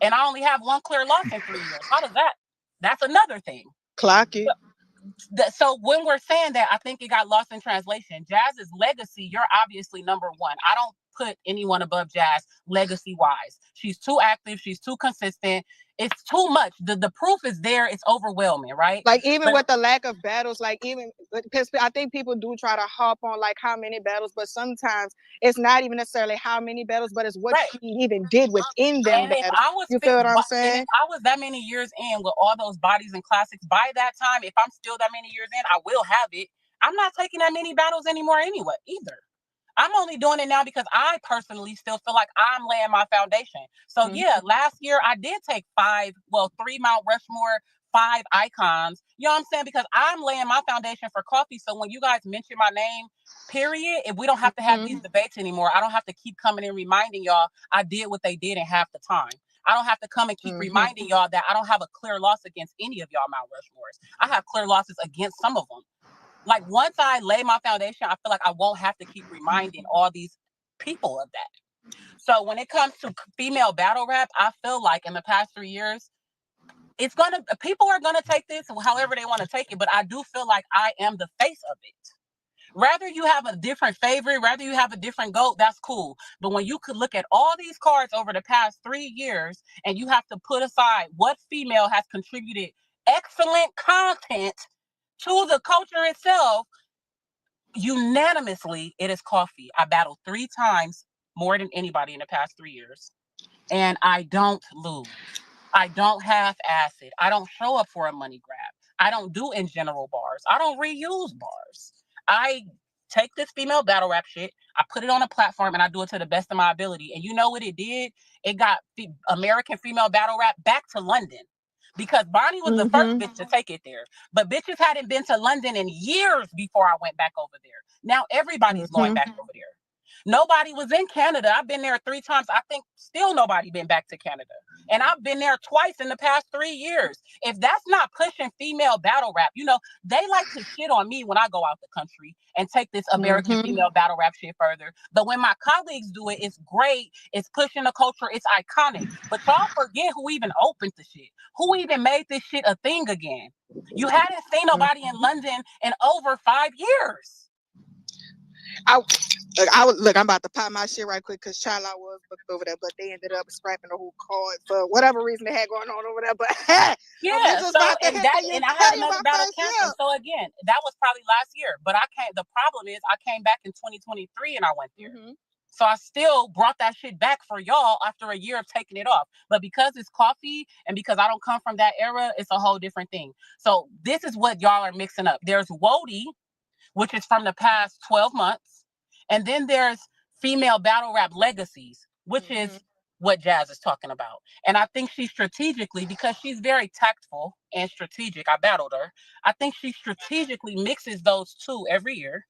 And I only have 1 clear loss in 3 years. How does that? That's another thing. Clock it. So when we're saying that, I think it got lost in translation. Jazz's legacy, you're obviously number one. I don't put anyone above Jazz legacy-wise. She's too active. She's too consistent. It's too much. The proof is there. It's overwhelming, right? Like, even with the lack of battles, like, even because I think people do try to hop on like how many battles, but sometimes it's not even necessarily how many battles, but it's what she even did within them and battles. You feel what I'm saying? And if I was that many years in with all those bodies and classics, by that time, if I'm still that many years in, I will have it. I'm not taking that many battles anymore anyway, either. I'm only doing it now because I personally still feel like I'm laying my foundation. So yeah, last year I did take 3 Mount Rushmore, 5 icons. You know what I'm saying? Because I'm laying my foundation for coffee. So when you guys mention my name, period, if we don't have to have these debates anymore, I don't have to keep coming and reminding y'all I did what they did in half the time. I don't have to come and keep reminding y'all that I don't have a clear loss against any of y'all Mount Rushmores. I have clear losses against some of them. Like, once I lay my foundation, I feel like I won't have to keep reminding all these people of that. So when it comes to female battle rap, I feel like in the past 3 years, people are gonna take this however they want to take it, but I do feel like I am the face of it. Rather you have a different favorite, rather you have a different GOAT, that's cool. But when you could look at all these cards over the past 3 years and you have to put aside what female has contributed excellent content to the culture itself, unanimously, it is coffee. I battled 3 times more than anybody in the past 3 years. And I don't lose. I don't half-ass it. I don't show up for a money grab. I don't do in general bars. I don't reuse bars. I take this female battle rap shit, I put it on a platform, and I do it to the best of my ability. And you know what it did? It got American female battle rap back to London. Because Bonnie was the first bitch to take it there. But bitches hadn't been to London in years before I went back over there. Now everybody's going back over there. Nobody was in Canada. I've been there 3 times. I think still nobody been back to Canada. And I've been there twice in the past 3 years. If that's not pushing female battle rap, you know, they like to shit on me when I go out the country and take this American female battle rap shit further. But when my colleagues do it, it's great. It's pushing the culture. It's iconic. But y'all forget who even opened the shit. Who even made this shit a thing again? You hadn't seen nobody in London in over 5 years. Look, I'm about to pop my shit right quick because Chala was booked over there, but they ended up scrapping the whole card for whatever reason they had going on over there. But yeah, so and I had another battle canceled. So again, that was probably last year. But the problem is I came back in 2023 and I went there. So I still brought that shit back for y'all after a year of taking it off. But because it's coffee and because I don't come from that era, it's a whole different thing. So this is what y'all are mixing up. There's WOTY, which is from the past 12 months. And then there's female battle rap legacies, which is what Jazz is talking about. And I think she strategically, because she's very tactful and strategic, I battled her. I think she strategically mixes those two every year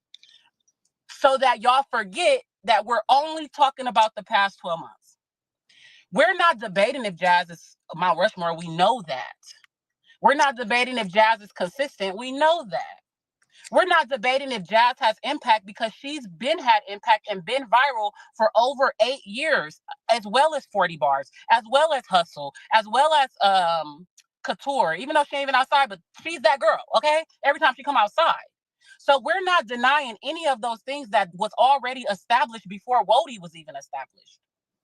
so that y'all forget that we're only talking about the past 12 months. We're not debating if Jazz is Mount Rushmore. We know that. We're not debating if Jazz is consistent. We know that. We're not debating if Jazz has impact because she's been had impact and been viral for over 8 years, as well as 40 bars, as well as Hustle, as well as Couture, even though she ain't even outside, but she's that girl, okay? Every time she come outside. So we're not denying any of those things that was already established before WOTY was even established.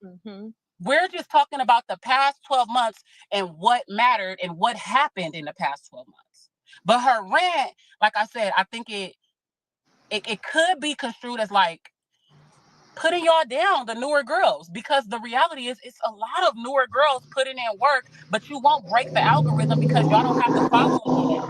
Mm-hmm. We're just talking about the past 12 months and what mattered and what happened in the past 12 months. But her rant, like I said, I think it could be construed as like putting y'all down, the newer girls, because the reality is it's a lot of newer girls putting in work, but you won't break the algorithm because y'all don't have the following yet.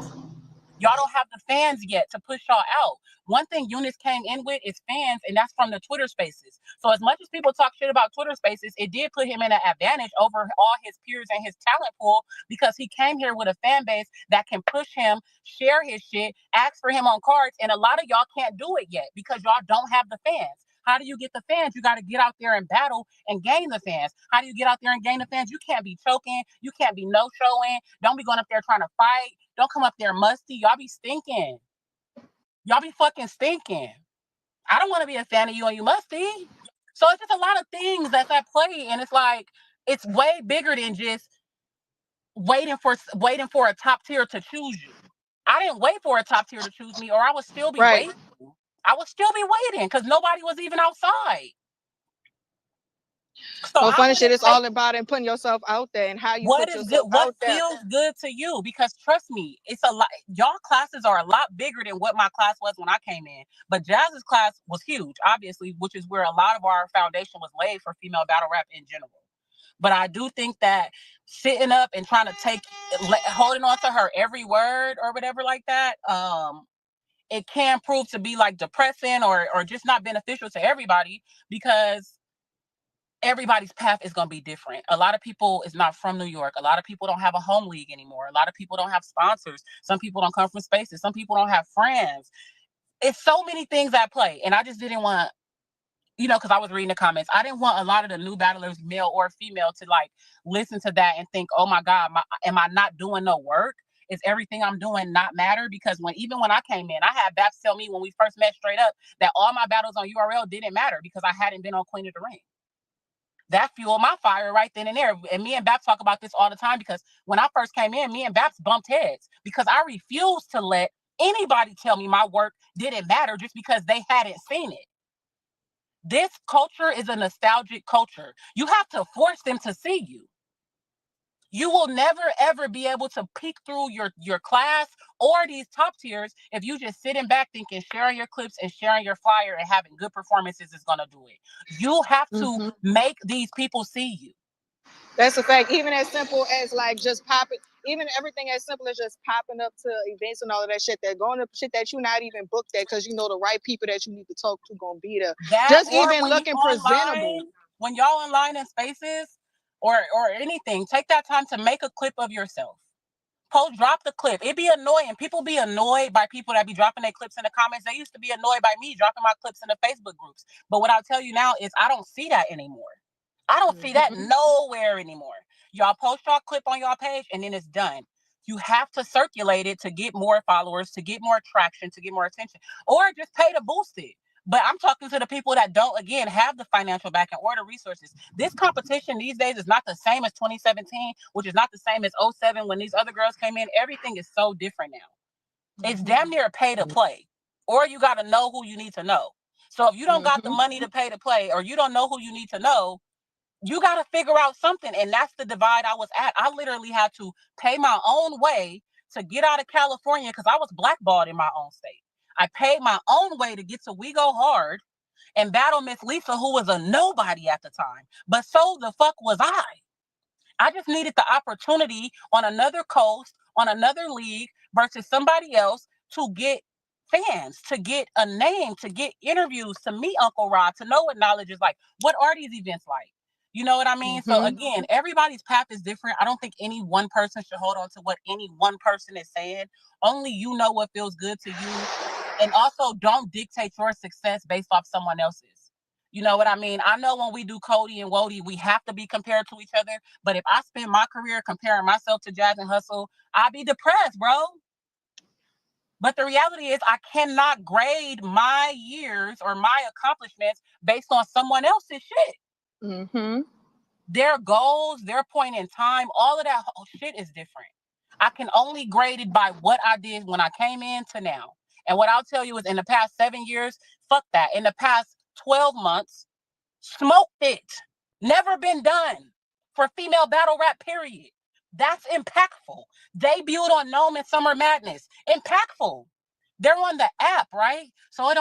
Y'all don't have the fans yet to push y'all out. One thing Eunice came in with is fans, and that's from the Twitter spaces. So as much as people talk shit about Twitter spaces, it did put him in an advantage over all his peers and his talent pool because he came here with a fan base that can push him, share his shit, ask for him on cards, and a lot of y'all can't do it yet because y'all don't have the fans. How do you get the fans? You got to get out there and battle and gain the fans. How do you get out there and gain the fans? You can't be choking. You can't be no-showing. Don't be going up there trying to fight. Don't come up there musty. Y'all be stinking. Y'all be fucking stinking. I don't want to be a fan of you and you musty. So it's just a lot of things that's at play. And it's like, it's way bigger than just waiting for a top tier to choose you. I didn't wait for a top tier to choose me, or I would still be waiting. I would still be waiting because nobody was even outside. So funny shit, it's all about and putting yourself out there and how you what put is yourself good, what out there. feels good to you, because trust me, it's a lot. Y'all classes are a lot bigger than what my class was when I came in, but Jazz's class was huge, obviously, which is where a lot of our foundation was laid for female battle rap in general. But I do think that sitting up and trying to holding on to her every word or whatever like that, it can prove to be like depressing or just not beneficial to everybody, because everybody's path is going to be different. A lot of people is not from New York. A lot of people don't have a home league anymore. A lot of people don't have sponsors. Some people don't come from spaces. Some people don't have friends. It's so many things at play. And I just didn't want, because I was reading the comments, I didn't want a lot of the new battlers, male or female, to like listen to that and think, oh my God, am I not doing no work? Is everything I'm doing not matter? Because even when I came in, I had Baps tell me when we first met straight up that all my battles on URL didn't matter because I hadn't been on Queen of the Ring. That fueled my fire right then and there. And me and Baps talk about this all the time because when I first came in, me and Baps bumped heads because I refused to let anybody tell me my work didn't matter just because they hadn't seen it. This culture is a nostalgic culture. You have to force them to see you. You will never, ever be able to peek through your class or these top tiers if you just sitting back thinking sharing your clips and sharing your flyer and having good performances is going to do it. You have to make these people see you. That's a fact. Even as simple as like just popping, even everything as simple as just popping up to events and all of that shit, that going to shit that you not even booked at because you know the right people that you need to talk to gonna be there. Just even looking presentable. When y'all online in spaces or anything, take that time to make a clip of yourself. Drop the clip. It be annoying. People be annoyed by people that be dropping their clips in the comments. They used to be annoyed by me dropping my clips in the Facebook groups. But what I'll tell you now is I don't see that anymore. I don't see that nowhere anymore. Y'all post y'all clip on y'all page and then it's done. You have to circulate it to get more followers, to get more traction, to get more attention, or just pay to boost it. But I'm talking to the people that don't, again, have the financial backing or the resources. This competition these days is not the same as 2017, which is not the same as 2007 when these other girls came in. Everything is so different now. It's damn near pay to play, or you got to know who you need to know. So if you don't got the money to pay to play, or you don't know who you need to know, you got to figure out something. And that's the divide I was at. I literally had to pay my own way to get out of California because I was blackballed in my own state. I paid my own way to get to We Go Hard and battle Miss Lisa, who was a nobody at the time. But so the fuck was I. I just needed the opportunity on another coast, on another league versus somebody else to get fans, to get a name, to get interviews, to meet Uncle Rod, to know what knowledge is like. What are these events like? You know what I mean? So again, everybody's path is different. I don't think any one person should hold on to what any one person is saying. Only you know what feels good to you. And also don't dictate your success based off someone else's. You know what I mean? I know when we do Cody and WOTY, we have to be compared to each other. But if I spend my career comparing myself to Jazz and Hustle, I'd be depressed, bro. But the reality is I cannot grade my years or my accomplishments based on someone else's shit. Mm-hmm. Their goals, their point in time, all of that whole shit is different. I can only grade it by what I did when I came in to now. And what I'll tell you is in the past 7 years, fuck that. In the past 12 months, smoked it. Never been done for female battle rap, period. That's impactful. Debuted on Gnome and Summer Madness. Impactful. They're on the app, right? So it don't